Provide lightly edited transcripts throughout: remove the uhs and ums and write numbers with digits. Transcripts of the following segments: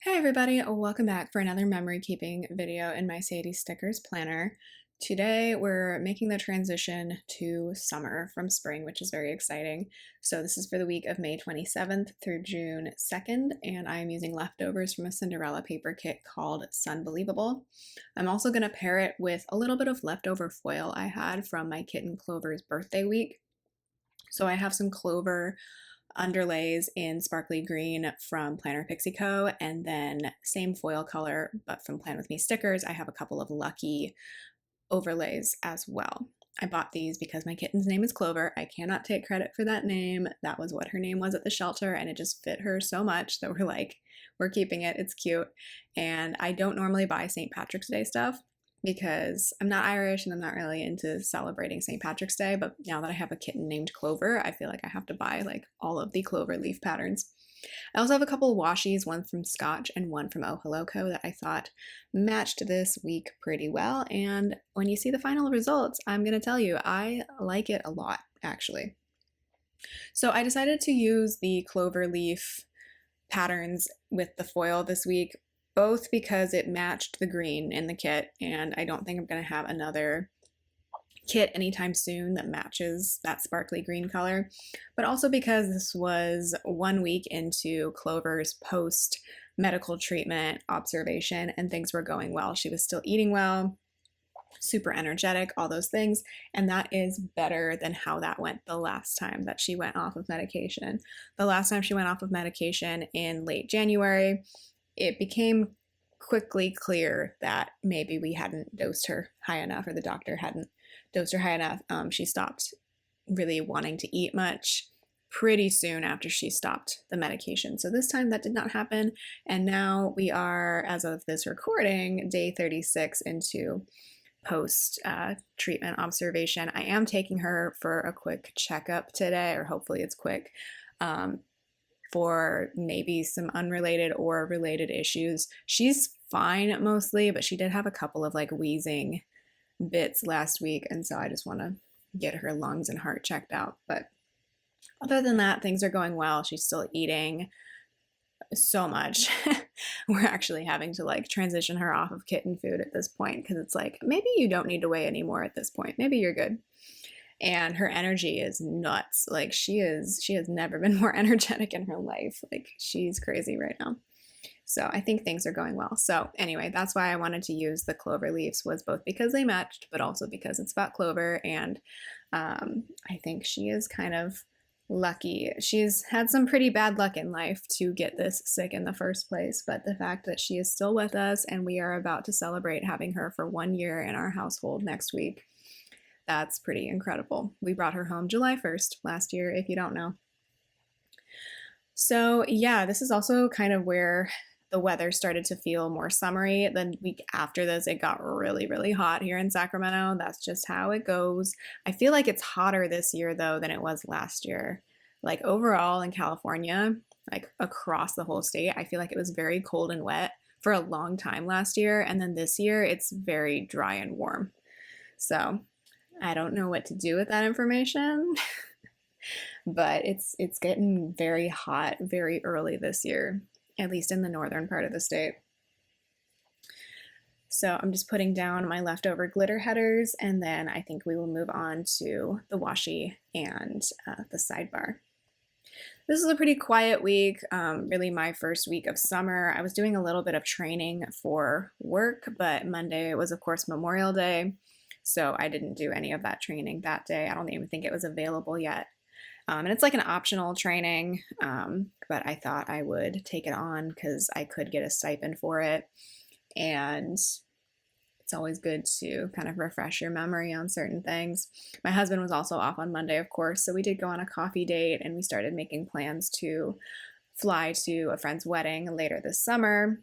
Hey everybody, welcome back for another memory keeping video in my Sadie Stickers planner. Today we're making the transition to summer from spring, which is very exciting. So this is for the week of May 27th through June 2nd, and I'm using leftovers from a Cinderella paper kit called Sunbelievable. I'm also going to pair it with a little bit of leftover foil I had from my kitten Clover's birthday week. So I have some clover underlays in sparkly green from Planner Pixie Co. And then same foil color, but from Plan With Me stickers, I have a couple of lucky overlays as well. I bought these because my kitten's name is Clover. I cannot take credit for that name. That was what her name was at the shelter, and it just fit her so much that we're like, we're keeping it. It's cute. And I don't normally buy St. Patrick's Day stuff because I'm not Irish and I'm not really into celebrating St. Patrick's Day, but now that I have a kitten named Clover, I feel like I have to buy like all of the clover leaf patterns. I also have a couple of washies, one from Scotch and one from Oh Hello Co. that I thought matched this week pretty well, and when you see the final results, I'm going to tell you, I like it a lot, actually. So I decided to use the clover leaf patterns with the foil this week, both because it matched the green in the kit, and I don't think I'm going to have another kit anytime soon that matches that sparkly green color, but also because this was 1 week into Clover's post medical treatment observation and things were going well. She was still eating well, super energetic, all those things, and that is better than how that went the last time that she went off of medication. The last time she went off of medication in late January, it became quickly clear that maybe we hadn't dosed her high enough, or the doctor hadn't dosed her high enough. She stopped really wanting to eat much pretty soon after she stopped the medication. So this time that did not happen. And now we are, as of this recording, day 36 into post treatment observation. I am taking her for a quick checkup today, or hopefully it's quick, for maybe some unrelated or related issues. She's fine mostly, but she did have a couple of like wheezing bits last week, and so I just want to get her lungs and heart checked out. But other than that, things are going well. She's still eating so much. We're actually having to like transition her off of kitten food at this point because it's like, maybe you don't need to weigh anymore at this point. Maybe you're good. And her energy is nuts. Like she has never been more energetic in her life. Like she's crazy right now. So I think things are going well. So anyway, that's why I wanted to use the clover leaves, was both because they matched, but also because it's about clover. And I think she is kind of lucky. She's had some pretty bad luck in life to get this sick in the first place, but the fact that she is still with us and we are about to celebrate having her for 1 year in our household next week, that's pretty incredible. We brought her home July 1st last year, if you don't know. So yeah, this is also kind of where the weather started to feel more summery. The week after this, it got really, really hot here in Sacramento. That's just how it goes. I feel like it's hotter this year, though, than it was last year. Like overall in California, like across the whole state, I feel like it was very cold and wet for a long time last year. And then this year, it's very dry and warm. So I don't know what to do with that information. But it's getting very hot very early this year, at least in the northern part of the state. So I'm just putting down my leftover glitter headers, and then I think we will move on to the washi and the sidebar. This is a pretty quiet week, really my first week of summer. I was doing a little bit of training for work, but Monday was, of course, Memorial Day, so I didn't do any of that training that day. I don't even think it was available yet. And it's like an optional training, but I thought I would take it on because I could get a stipend for it. And it's always good to kind of refresh your memory on certain things. My husband was also off on Monday, of course, so we did go on a coffee date and we started making plans to fly to a friend's wedding later this summer.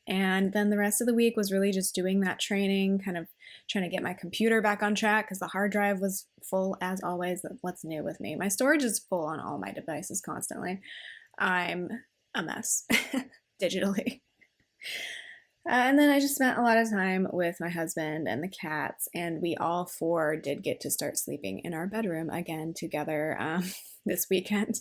And then the rest of the week was really just doing that training, kind of trying to get my computer back on track because the hard drive was full as always. What's new with me? My storage is full on all my devices constantly. I'm a mess digitally. And then I just spent a lot of time with my husband and the cats, and we all four did get to start sleeping in our bedroom again together this weekend.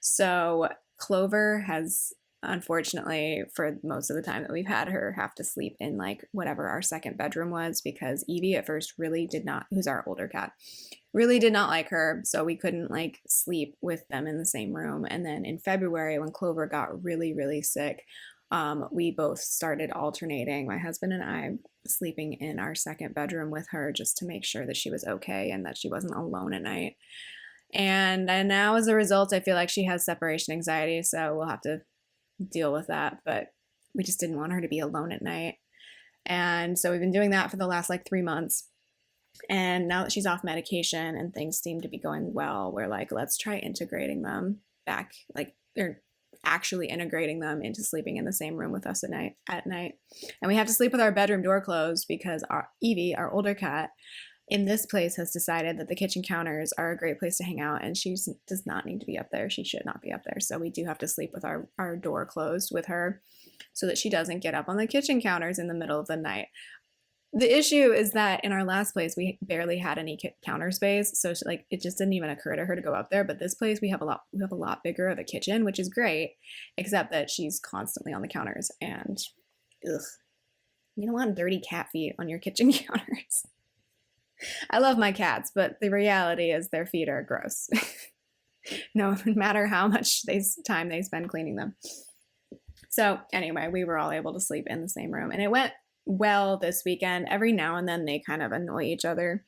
So Clover has unfortunately, for most of the time that we've had her, have to sleep in like whatever our second bedroom was, because Evie at first really did not, who's our older cat, really did not like her. So we couldn't like sleep with them in the same room. And then in February, when Clover got really, really sick, we both started alternating, my husband and I, sleeping in our second bedroom with her just to make sure that she was okay and that she wasn't alone at night. And now as a result, I feel like she has separation anxiety, so we'll have to deal with that. But we just didn't want her to be alone at night. And so we've been doing that for the last like 3 months. And now that she's off medication and things seem to be going well, we're like, let's try integrating them back, like they're actually integrating them into sleeping in the same room with us at night. And we have to sleep with our bedroom door closed because Evie, our older cat, in this place has decided that the kitchen counters are a great place to hang out, and she does not need to be up there. She should not be up there. So we do have to sleep with our door closed with her so that she doesn't get up on the kitchen counters in the middle of the night. The issue is that in our last place, we barely had any counter space. So like, it just didn't even occur to her to go up there. But this place, we have a lot bigger of a kitchen, which is great, except that she's constantly on the counters, and ugh, you don't want dirty cat feet on your kitchen counters. I love my cats, but the reality is their feet are gross. No matter how much time they spend cleaning them. So anyway, we were all able to sleep in the same room, and it went well this weekend. Every now and then they kind of annoy each other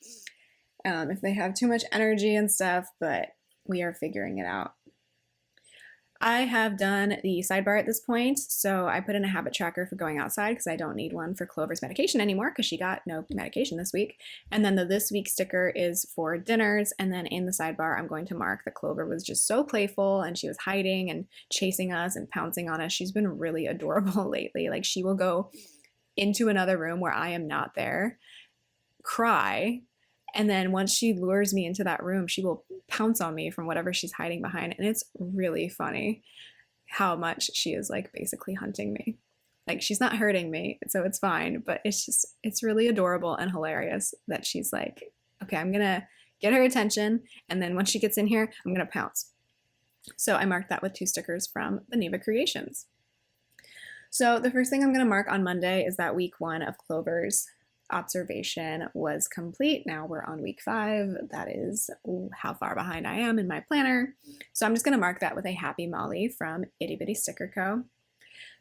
if they have too much energy and stuff, but we are figuring it out. I have done the sidebar at this point, so I put in a habit tracker for going outside because I don't need one for Clover's medication anymore because she got no medication this week. And then the this week sticker is for dinners, and then in the sidebar I'm going to mark that Clover was just so playful and she was hiding and chasing us and pouncing on us. She's been really adorable lately. Like, she will go into another room where I am not there, cry, and then once she lures me into that room, she will pounce on me from whatever she's hiding behind. And it's really funny how much she is like basically hunting me. Like, she's not hurting me, so it's fine, but it's really adorable and hilarious that she's like, okay, I'm gonna get her attention, and then once she gets in here, I'm gonna pounce. So I marked that with 2 stickers from Beneva Creations. So the first thing I'm gonna mark on Monday is that week 1 of Clover's observation was complete. Now we're on week 5. That is how far behind I am in my planner. So I'm just going to mark that with a Happy Molly from Itty Bitty Sticker Co.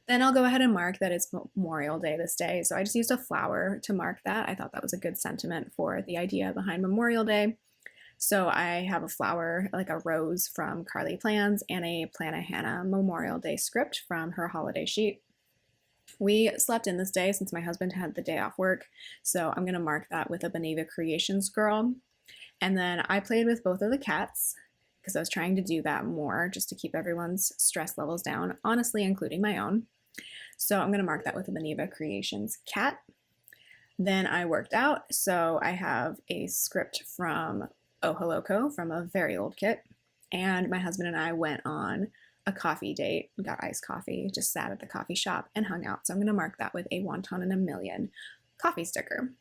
Then I'll go ahead and mark that it's Memorial Day this day. So I just used a flower to mark that. I thought that was a good sentiment for the idea behind Memorial Day. So I have a flower, like a rose from Carly Plans, and a Plana Hannah Memorial Day script from her holiday sheet. We slept in this day since my husband had the day off work, so I'm going to mark that with a Beneva Creations girl. And then I played with both of the cats because I was trying to do that more just to keep everyone's stress levels down, honestly, including my own. So I'm going to mark that with a Beneva Creations cat. Then I worked out, so I have a script from Oh Hello Co. from a very old kit. And my husband and I went on a coffee date, got iced coffee, just sat at the coffee shop and hung out. So I'm going to mark that with a Wonton in a Million coffee sticker.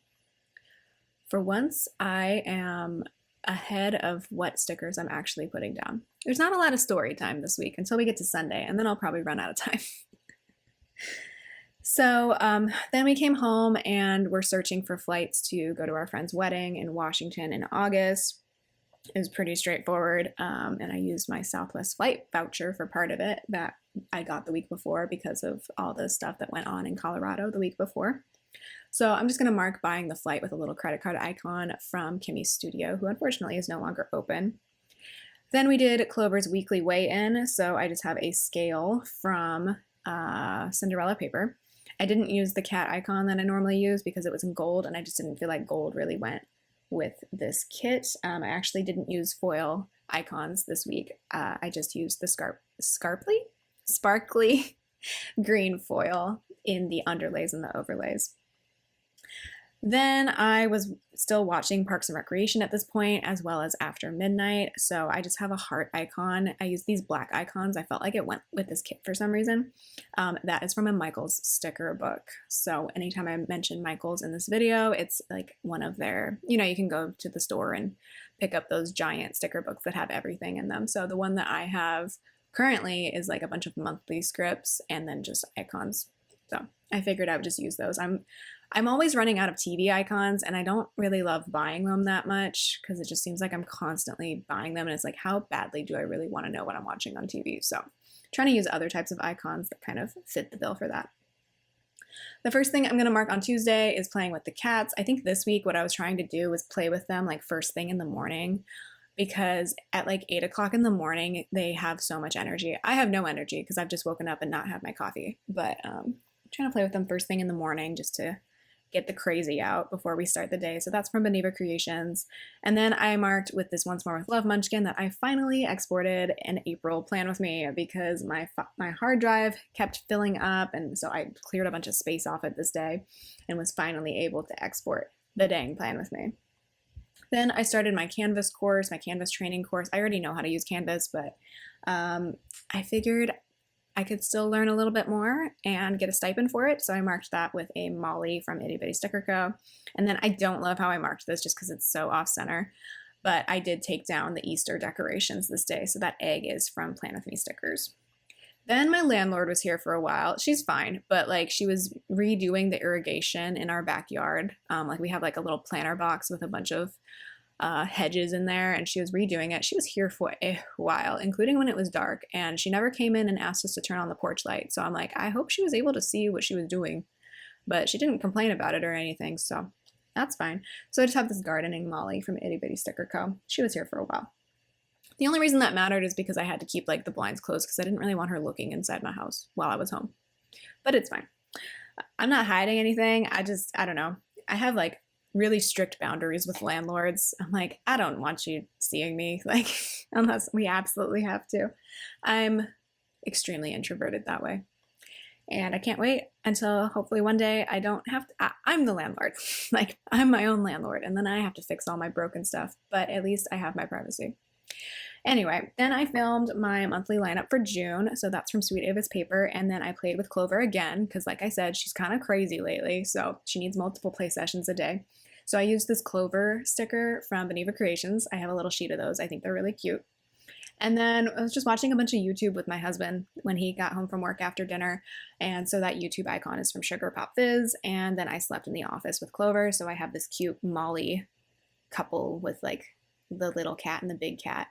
For once, I am ahead of what stickers I'm actually putting down. There's not a lot of story time this week until we get to Sunday, and then I'll probably run out of time. So then we came home and we're searching for flights to go to our friend's wedding in Washington in August. It was pretty straightforward, and I used my Southwest flight voucher for part of it that I got the week before because of all the stuff that went on in Colorado the week before. So I'm just going to mark buying the flight with a little credit card icon from Kimmy's studio, who unfortunately is no longer open. Then we did Clover's weekly weigh-in, so I just have a scale from Cinderella Paper. I didn't use the cat icon that I normally use because it was in gold, and I just didn't feel like gold really went with this kit. I actually didn't use foil icons this week. I just used the sparkly green foil in the underlays and the overlays. Then I was still watching Parks and Recreation at this point, as well as After Midnight, so I just have a heart icon. I use these black icons. I felt like it went with this kit for some reason. That is from a Michaels sticker book. So anytime I mention Michaels in this video, it's like one of their, you can go to the store and pick up those giant sticker books that have everything in them. So the one that I have currently is like a bunch of monthly scripts and then just icons. So I figured I would just use those. I'm always running out of TV icons, and I don't really love buying them that much because it just seems like I'm constantly buying them, and it's like, how badly do I really want to know what I'm watching on TV? So trying to use other types of icons that kind of fit the bill for that. The first thing I'm going to mark on Tuesday is playing with the cats. I think this week what I was trying to do was play with them like first thing in the morning, because at like 8 o'clock in the morning, they have so much energy. I have no energy because I've just woken up and not had my coffee, but I'm trying to play with them first thing in the morning just to get the crazy out before we start the day. So that's from Beneva Creations. And then I marked with this Once More with Love munchkin that I finally exported in April. Plan with me, because my hard drive kept filling up, and so I cleared a bunch of space off it this day and was finally able to export the dang Plan with me. Then I started my Canvas course, my Canvas training course. I already know how to use Canvas, but I figured I could still learn a little bit more and get a stipend for it. So I marked that with a Molly from Itty Bitty Sticker Co. And then I don't love how I marked this just because it's so off center, but I did take down the Easter decorations this day. So that egg is from Plan With Me stickers. Then my landlord was here for a while. She's fine, but like she was redoing the irrigation in our backyard. Like we have like a little planter box with a bunch of hedges in there, and she was redoing it. She was here for a while, including when it was dark, and she never came in and asked us to turn on the porch light. So I'm like, I hope she was able to see what she was doing, but she didn't complain about it or anything, so that's fine. So I just have this gardening Molly from Itty Bitty Sticker Co. She was here for a while. The only reason that mattered is because I had to keep like the blinds closed because I didn't really want her looking inside my house while I was home. But it's fine. I'm not hiding anything. I don't know. I have like really strict boundaries with landlords. I'm like, I don't want you seeing me, like, unless we absolutely have to. I'm extremely introverted that way. And I can't wait until hopefully one day I don't have to, I'm the landlord. Like, I'm my own landlord, and then I have to fix all my broken stuff, but at least I have my privacy. Anyway, then I filmed my monthly lineup for June. So that's from Sweet Ava's Paper. And then I played with Clover again, because like I said, she's kind of crazy lately. So she needs multiple play sessions a day. So I used this Clover sticker from Beneva Creations. I have a little sheet of those. I think they're really cute. And then I was just watching a bunch of YouTube with my husband when he got home from work after dinner. And so that YouTube icon is from Sugar Pop Fizz. And then I slept in the office with Clover. So I have this cute Molly couple with like the little cat and the big cat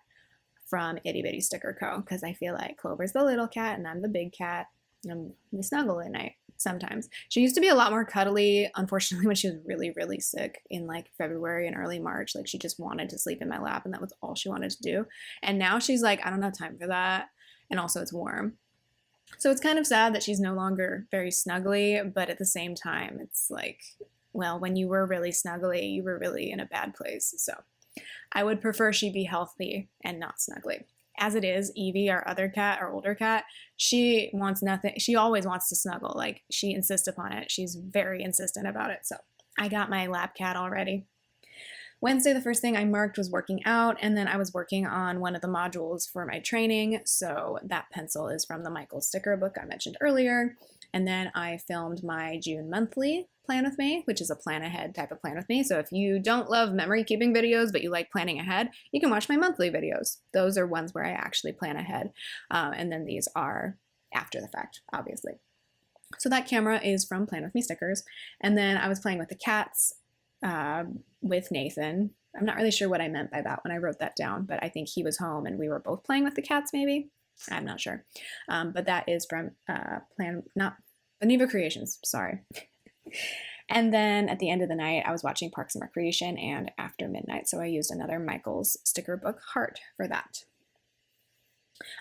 from Itty Bitty Sticker Co. Because I feel like Clover's the little cat and I'm the big cat. And we snuggle at night sometimes. She used to be a lot more cuddly, unfortunately, when she was really, really sick in like February and early March. Like she just wanted to sleep in my lap and that was all she wanted to do. And now she's like, I don't have time for that. And also it's warm. So it's kind of sad that she's no longer very snuggly, but at the same time, it's like, well, when you were really snuggly, you were really in a bad place. So I would prefer she be healthy and not snuggly. As it is, Evie, our other cat, our older cat, she wants nothing. She always wants to snuggle. Like, she insists upon it. She's very insistent about it. So I got my lap cat already. Wednesday, the first thing I marked was working out, and then I was working on one of the modules for my training. So that pencil is from the Michael sticker book I mentioned earlier. And then I filmed my June monthly Plan With Me, which is a plan ahead type of Plan With Me. So if you don't love memory keeping videos, but you like planning ahead, you can watch my monthly videos. Those are ones where I actually plan ahead. And then these are after the fact, obviously. So that camera is from Plan With Me stickers. And then I was playing with the cats with Nathan. I'm not really sure what I meant by that when I wrote that down, but I think he was home and we were both playing with the cats maybe. I'm not sure. But that is from Beneva Creations, sorry. And then at the end of the night, I was watching Parks and Recreation and After Midnight. So I used another Michael's sticker book heart for that.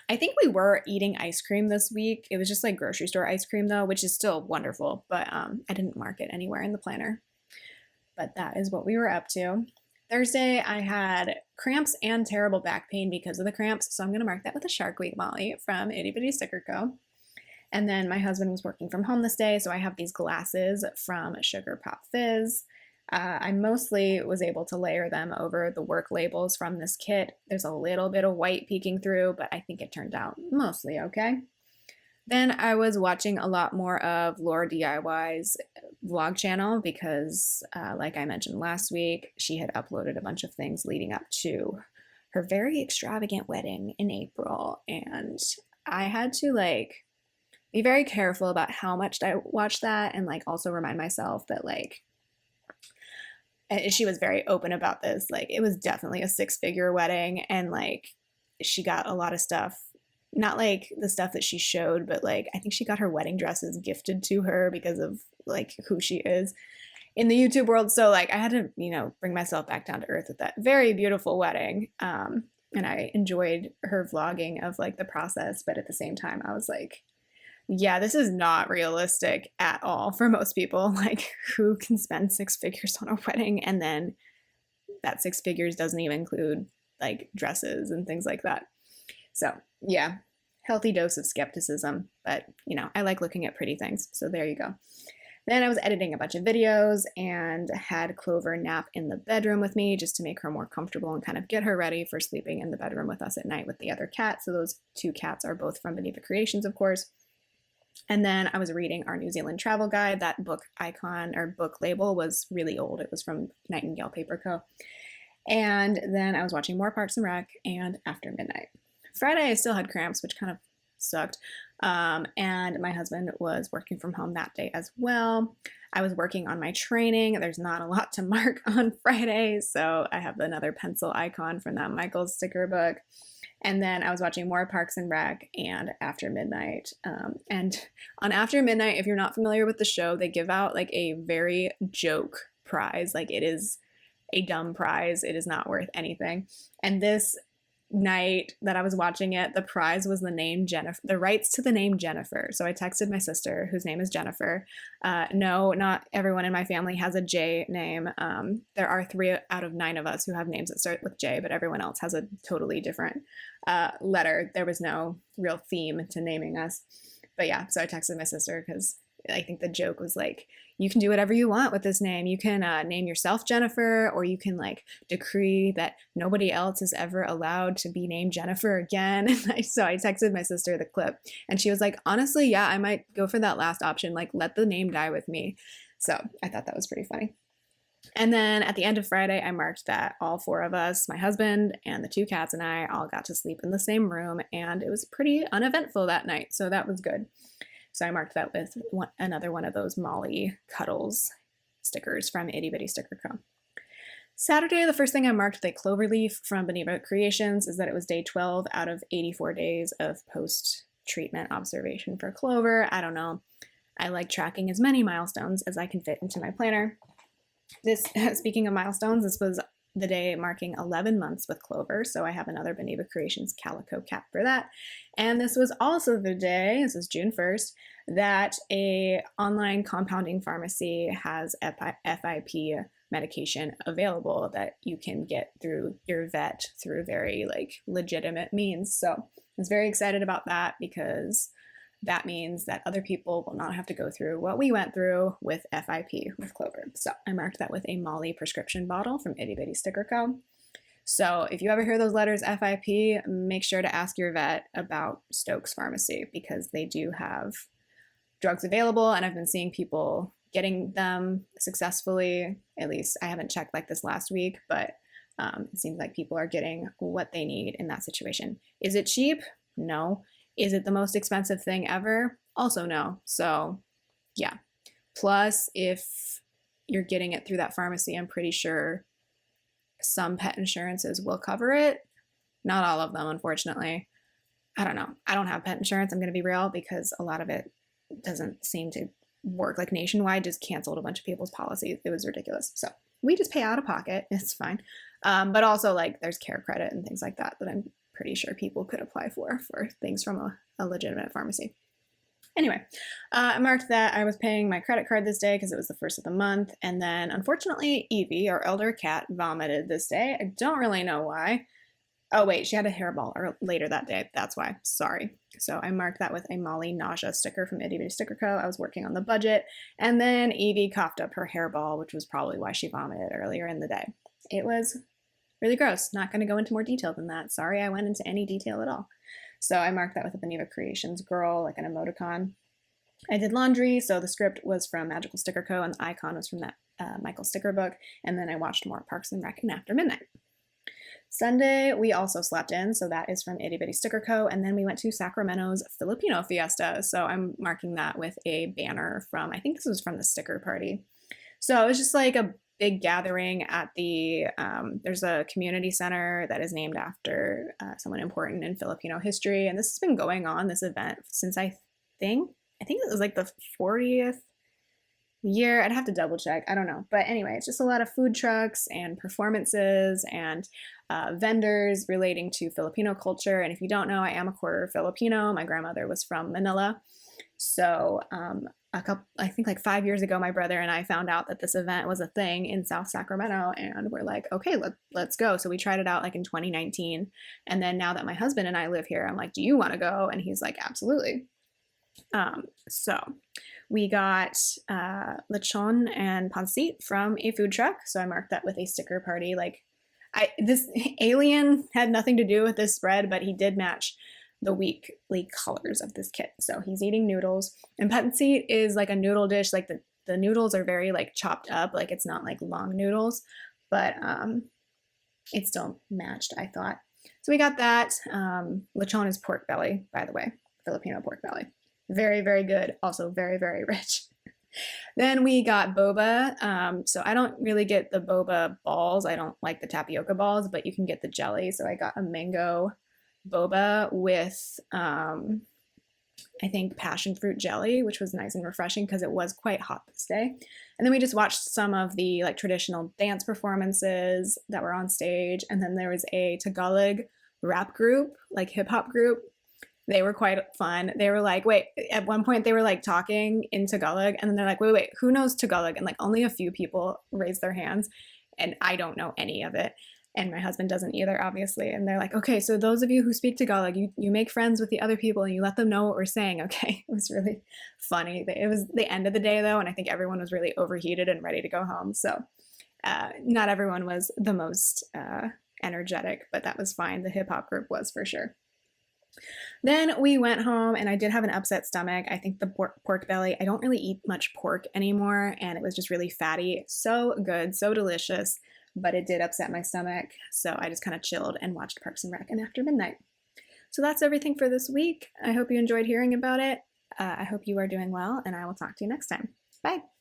I think we were eating ice cream this week. It was just like grocery store ice cream though, which is still wonderful, but I didn't mark it anywhere in the planner. But that is what we were up to. Thursday, I had cramps and terrible back pain because of the cramps. So I'm going to mark that with a Shark Week Molly from Itty Bitty Sticker Co. And then my husband was working from home this day, so I have these glasses from Sugar Pop Fizz. I mostly was able to layer them over the work labels from this kit. There's a little bit of white peeking through, but I think it turned out mostly okay. Then I was watching a lot more of Laura DIY's vlog channel because, like I mentioned last week, she had uploaded a bunch of things leading up to her very extravagant wedding in April, and I had to like be very careful about how much I watched that, and like also remind myself that like she was very open about this. Like it was definitely a six-figure wedding, and like she got a lot of stuff, not like the stuff that she showed, but like I think she got her wedding dresses gifted to her because of like who she is in the YouTube world. So like I had to, bring myself back down to earth with that very beautiful wedding. And I enjoyed her vlogging of like the process, but at the same time I was like, yeah, this is not realistic at all for most people. Like, who can spend six figures on a wedding, and then that six figures doesn't even include like dresses and things like that. So yeah, healthy dose of skepticism, but I like looking at pretty things. So there you go. Then I was editing a bunch of videos and had Clover nap in the bedroom with me just to make her more comfortable and kind of get her ready for sleeping in the bedroom with us at night with the other cat. So those two cats are both from Beneva Creations, of course. And then I was reading our New Zealand travel guide. That book icon or book label was really old. It was from Nightingale Paper Co. And then I was watching more Parks and Rec and After Midnight. Friday I still had cramps, which kind of sucked. And my husband was working from home that day as well. I was working on my training. There's not a lot to mark on Friday, so I have another pencil icon from that Michael's sticker book. And then I was watching more Parks and Rec and After Midnight. And on After Midnight, if you're not familiar with the show, they give out like a very joke prize. Like it is a dumb prize. It is not worth anything. And this night that I was watching it, the prize was the name Jennifer, the rights to the name Jennifer. So I texted my sister, whose name is Jennifer. No, not everyone in my family has a J name. There are 3 out of 9 of us who have names that start with J, but everyone else has a totally different letter. There was no real theme to naming us. But yeah, so I texted my sister because I think the joke was like, you can do whatever you want with this name. You can name yourself Jennifer, or you can like decree that nobody else is ever allowed to be named Jennifer again. So I texted my sister the clip, and she was like, honestly, yeah, I might go for that last option. Like, let the name die with me. So I thought that was pretty funny. And then at the end of Friday, I marked that all 4 of us, my husband and the 2 cats and I, all got to sleep in the same room, and it was pretty uneventful that night. So that was good. So I marked that with another one of those Molly Cuddles stickers from Itty Bitty Sticker Co. Saturday, the first thing I marked with a clover leaf from Beneva Creations is that it was day 12 out of 84 days of post-treatment observation for clover. I don't know. I like tracking as many milestones as I can fit into my planner. Speaking of milestones, this was the day marking 11 months with Clover, so I have another Beneva Creations Calico cap for that. And this was also the day, this is June 1st, that a online compounding pharmacy has FIP medication available that you can get through your vet through very like legitimate means. So I was very excited about that because that means that other people will not have to go through what we went through with FIP with Clover. So I marked that with a Molly prescription bottle from Itty Bitty Sticker Co. So if you ever hear those letters FIP, make sure to ask your vet about Stokes Pharmacy because they do have drugs available, and I've been seeing people getting them successfully. At least I haven't checked like this last week, but it seems like people are getting what they need in that situation. Is it cheap? No. Is it the most expensive thing ever? Also no. So yeah. Plus, if you're getting it through that pharmacy, I'm pretty sure some pet insurances will cover it. Not all of them, unfortunately. I don't know. I don't have pet insurance, I'm going to be real, because a lot of it doesn't seem to work. Like Nationwide just canceled a bunch of people's policies. It was ridiculous. So we just pay out of pocket. It's fine. But also like there's care credit and things like that I'm pretty sure people could apply for things from a legitimate pharmacy. Anyway, I marked that I was paying my credit card this day because it was the first of the month. And then unfortunately, Evie, our elder cat, vomited this day. I don't really know why. Oh wait, she had a hairball later that day. That's why. Sorry. So I marked that with a Molly nausea sticker from Itty Bitty Sticker Co. I was working on the budget. And then Evie coughed up her hairball, which was probably why she vomited earlier in the day. It was really gross. Not going to go into more detail than that. Sorry I went into any detail at all. So I marked that with a Beneva Creations girl, like an emoticon. I did laundry, so the script was from Magical Sticker Co. and the icon was from that Michael sticker book. And then I watched more Parks and Rec and After Midnight. Sunday, we also slept in, so that is from Itty Bitty Sticker Co. And then we went to Sacramento's Filipino Fiesta. So I'm marking that with a banner from, I think this was from the sticker party. So it was just like a big gathering at there's a community center that is named after someone important in Filipino history. And this has been going on, this event, since think it was like the 40th year. I'd have to double check. I don't know. But anyway, it's just a lot of food trucks and performances and vendors relating to Filipino culture. And if you don't know, I am a quarter Filipino. My grandmother was from Manila. So I think like 5 years ago, my brother and I found out that this event was a thing in South Sacramento, and we're like, okay, let's go. So we tried it out like in 2019. And then now that my husband and I live here, I'm like, do you want to go? And he's like, absolutely. So we got lechon and pancit from a food truck. So I marked that with a sticker party. Like this alien had nothing to do with this spread, but he did match the weekly colors of this kit. So he's eating noodles, and pancit is like a noodle dish. Like the noodles are very like chopped up, like it's not like long noodles, but it still matched, I thought. So we got that. Lechon is pork belly, by the way, Filipino pork belly. Very, very good. Also very, very rich. Then we got boba. So I don't really get the boba balls. I don't like the tapioca balls, but you can get the jelly. So I got a mango boba with, I think, passion fruit jelly, which was nice and refreshing because it was quite hot this day. And then we just watched some of the like traditional dance performances that were on stage. And then there was a Tagalog rap group, like hip hop group. They were quite fun. They were like, wait, at one point they were like talking in Tagalog, and then they're like, wait, who knows Tagalog? And like only a few people raised their hands, and I don't know any of it. And my husband doesn't either, obviously. And they're like, okay, so those of you who speak Tagalog, you make friends with the other people and you let them know what we're saying, okay? It was really funny. It was the end of the day, though, and I think everyone was really overheated and ready to go home. So not everyone was the most energetic, but that was fine. The hip-hop group was for sure. Then we went home, and I did have an upset stomach. I think the pork belly, I don't really eat much pork anymore, and it was just really fatty. So good, so delicious, but it did upset my stomach. So I just kind of chilled and watched Parks and Rec after midnight. So that's everything for this week. I hope you enjoyed hearing about it. I hope you are doing well, and I will talk to you next time. Bye.